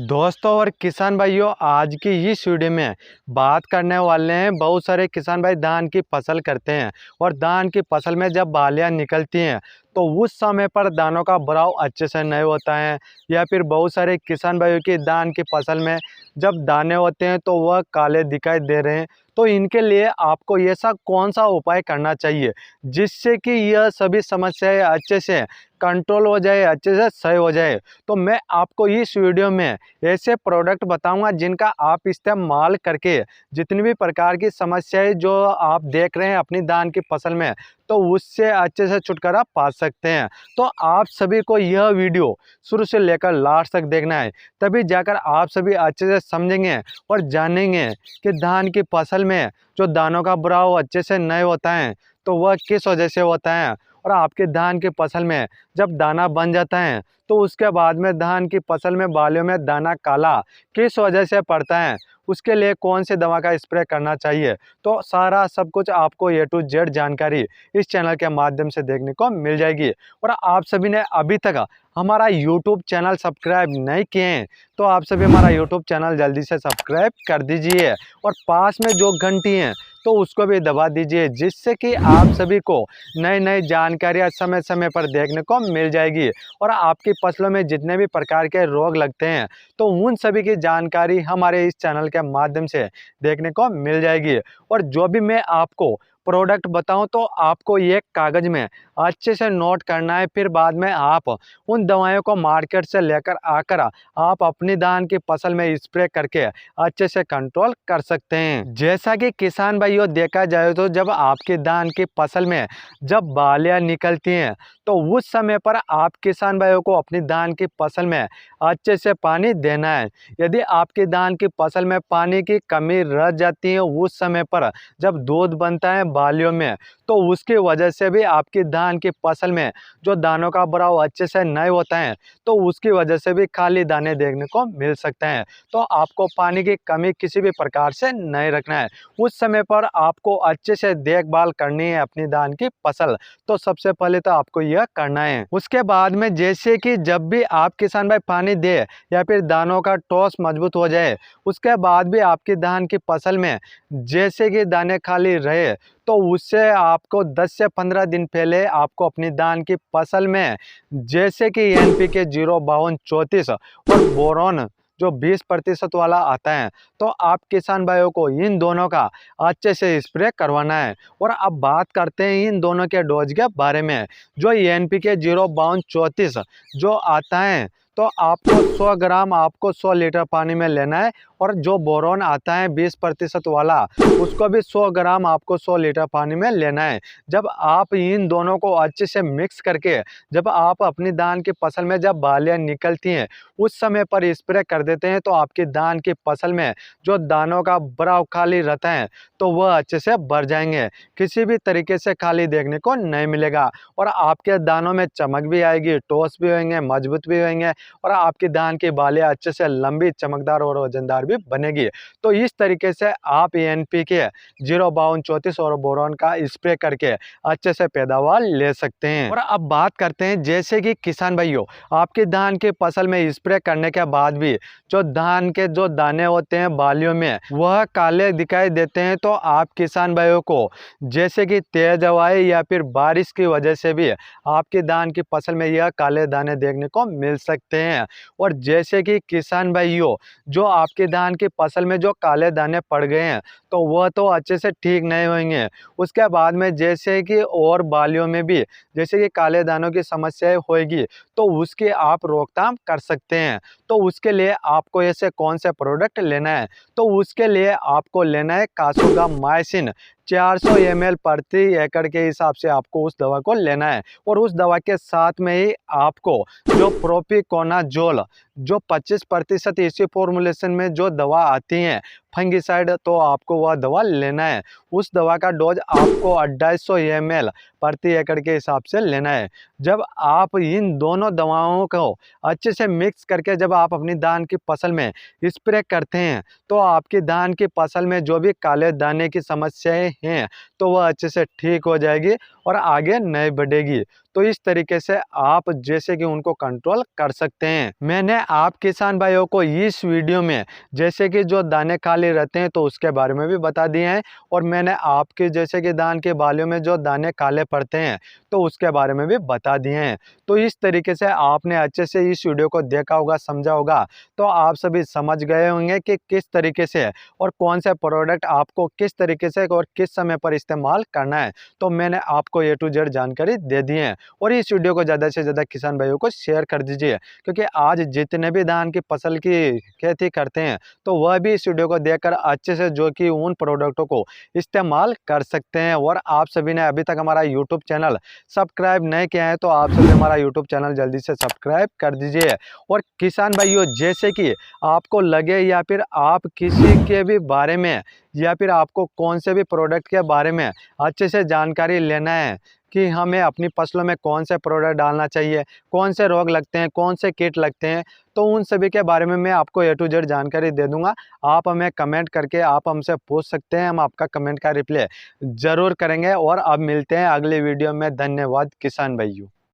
दोस्तों और किसान भाइयों, आज की इस वीडियो में बात करने वाले हैं। बहुत सारे किसान भाई धान की फसल करते हैं और धान की फसल में जब बालियां निकलती हैं तो उस समय पर दानों का भराव अच्छे से नहीं होता है, या फिर बहुत सारे किसान भाइयों की धान की फसल में जब दाने होते हैं तो वह काले दिखाई दे रहे हैं। तो इनके लिए आपको ऐसा कौन सा उपाय करना चाहिए जिससे कि यह सभी समस्याएं अच्छे से कंट्रोल हो जाए, अच्छे से सही हो जाए। तो मैं आपको इस वीडियो में ऐसे प्रोडक्ट बताऊंगा जिनका आप इस्तेमाल करके जितनी भी प्रकार की समस्याएं जो आप देख रहे हैं अपनी धान की फसल में, तो उससे अच्छे से छुटकारा पा सकते हैं। तो आप सभी को यह वीडियो शुरू से लेकर लास्ट तक देखना है, तभी जाकर आप सभी अच्छे से समझेंगे और जानेंगे कि धान की फसल में जो दानों का भराव अच्छे से नहीं होता है तो वह किस वजह से होता है, और आपके धान की फसल में जब दाना बन जाता है तो उसके बाद में धान की फसल में बालियों में दाना काला किस वजह से पड़ता है, उसके लिए कौन सी दवा का स्प्रे करना चाहिए। तो सारा सब कुछ आपको A to Z जानकारी इस चैनल के माध्यम से देखने को मिल जाएगी। और आप सभी ने अभी तक हमारा YouTube चैनल सब्सक्राइब नहीं किए हैं तो आप सभी हमारा YouTube चैनल जल्दी से सब्सक्राइब कर दीजिए और पास में जो घंटी है तो उसको भी दबा दीजिए, जिससे कि आप सभी को नई नई जानकारियाँ समय समय पर देखने को मिल जाएगी। और आपकी फसलों में जितने भी प्रकार के रोग लगते हैं तो उन सभी की जानकारी हमारे इस चैनल के माध्यम से देखने को मिल जाएगी। और जो भी मैं आपको प्रोडक्ट बताऊं तो आपको एक कागज में अच्छे से नोट करना है, फिर बाद में आप उन दवाइयों को मार्केट से लेकर आकर आप अपनी धान की फसल में स्प्रे करके अच्छे से कंट्रोल कर सकते हैं। जैसा कि किसान भाइयों देखा जाए तो जब आपकी धान की फसल में जब बालियां निकलती हैं तो उस समय पर आप किसान भाइयों को अपनी धान की फसल में अच्छे से पानी देना है। यदि आपकी धान की फसल में पानी की कमी रह जाती है उस समय पर जब दूध बनता है बालियों में, तो उसकी वजह से भी आपकी धान की फसल में जो दानों का भराव अच्छे से नहीं होता है तो उसकी वजह से भी खाली दाने देखने को मिल सकते हैं। तो आपको पानी की कमी किसी भी प्रकार से नहीं रखना है। उस समय पर आपको अच्छे से देखभाल करनी है अपनी धान की फसल। तो सबसे पहले तो आपको यह करना है। उसके बाद में जैसे कि जब भी आप किसान भाई पानी दे या फिर दानों का टॉस मजबूत हो जाए, उसके बाद भी आपकी धान की फसल में जैसे कि दाने खाली रहे तो उससे आपको 10 से 15 दिन पहले आपको अपनी धान की फसल में जैसे कि NPK 05234 और बोरॉन जो 20% वाला आता है, तो आप किसान भाइयों को इन दोनों का अच्छे से स्प्रे करवाना है। और अब बात करते हैं इन दोनों के डोज के बारे में। जो NPK 05234 जो आता है तो आपको 100 ग्राम आपको 100 लीटर पानी में लेना है, और जो बोरॉन आता है 20% वाला उसको भी 100 ग्राम आपको 100 लीटर पानी में लेना है। जब आप इन दोनों को अच्छे से मिक्स करके जब आप अपनी धान की फसल में जब बालियां निकलती हैं उस समय पर स्प्रे कर देते हैं तो आपकी धान की फसल में जो दानों का भराव खाली रहता है तो वह अच्छे से भर जाएंगे, किसी भी तरीके से खाली देखने को नहीं मिलेगा। और आपके दानों में चमक भी आएगी, ठोस भी होंगे, मजबूत भी होंगे, और आपकी धान की बालियां अच्छे से लंबी, चमकदार और वजनदार भी बनेगी। तो इस तरीके से आप NPK 05234 और बोरॉन का स्प्रे करके अच्छे से पैदावार ले सकते हैं। और अब बात करते हैं जैसे कि किसान भाइयों, आपकी धान की फसल में स्प्रे करने के बाद भी जो धान के जो दाने होते हैं बालियों में वह काले दिखाई देते हैं, तो आप किसान भाइयों को जैसे कि तेज हवाएं या फिर बारिश की वजह से भी आपकी धान की फसल में यह काले दाने देखने को मिल सकते हैं। और जैसे कि किसान भाइयों, जो आपकी धान की फसल में जो काले दाने पड़ गए हैं तो वह तो अच्छे से ठीक नहीं होंगे। उसके बाद में जैसे कि और बालियों में भी जैसे कि काले दानों की समस्याएं होगी तो उसकी आप रोकथाम कर सकते हैं। तो उसके लिए आपको ऐसे कौन से प्रोडक्ट लेना है, तो उसके लिए आपको लेना है कासुगामाइसिन 400 ml प्रति एकड़ के हिसाब से आपको उस दवा को लेना है। और उस दवा के साथ में ही आपको जो प्रोपिकोनाजोल जो 25% इसी फॉर्मुलेशन में जो दवा आती है फंगिसाइड, तो आपको वह दवा लेना है। उस दवा का डोज आपको 250 ml प्रति एकड़ के हिसाब से लेना है। जब आप इन दोनों दवाओं को अच्छे से मिक्स करके जब आप अपनी धान की फसल में स्प्रे करते हैं तो आपकी धान की फसल में जो भी काले दाने की समस्याएं हैं तो वह अच्छे से ठीक हो जाएगी और आगे नहीं बढ़ेगी। तो इस तरीके से आप जैसे कि उनको कंट्रोल कर सकते हैं। मैंने आप किसान भाइयों को इस वीडियो में जैसे कि जो दाने काले रहते हैं तो उसके बारे में भी बता दिए हैं, और मैंने आपके जैसे कि धान के बालों में जो दाने काले पड़ते हैं तो उसके बारे में भी बता दिए हैं। तो इस तरीके से आपने अच्छे से इस वीडियो को देखा होगा, समझा होगा, तो आप सभी समझ गए होंगे कि किस तरीके से और कौन सा प्रोडक्ट आपको किस तरीके से और किस समय पर इस्तेमाल करना है। तो मैंने आपको ए टू जेड जानकारी दे दी है। और इस वीडियो को ज़्यादा से ज़्यादा किसान भाइयों को शेयर कर दीजिए, क्योंकि आज जितने भी धान की फसल की खेती करते हैं तो वह भी इस वीडियो को देखकर अच्छे से जो कि उन प्रोडक्टों को इस्तेमाल कर सकते हैं। और आप सभी ने अभी तक हमारा यूट्यूब चैनल सब्सक्राइब नहीं किया है तो आप सभी हमारा यूट्यूब चैनल जल्दी से सब्सक्राइब कर दीजिए। और किसान भाइयों, जैसे कि आपको लगे या फिर आप किसी के भी बारे में या फिर आपको कौन से भी प्रोडक्ट के बारे में अच्छे से जानकारी लेना है कि हमें अपनी फसलों में कौन से प्रोडक्ट डालना चाहिए, कौन से रोग लगते हैं, कौन से कीट लगते हैं, तो उन सभी के बारे में मैं आपको ए टू जेड जानकारी दे दूंगा। आप हमें कमेंट करके आप हमसे पूछ सकते हैं, हम आपका कमेंट का रिप्लाई ज़रूर करेंगे। और अब मिलते हैं अगले वीडियो में। धन्यवाद किसान भाइयों।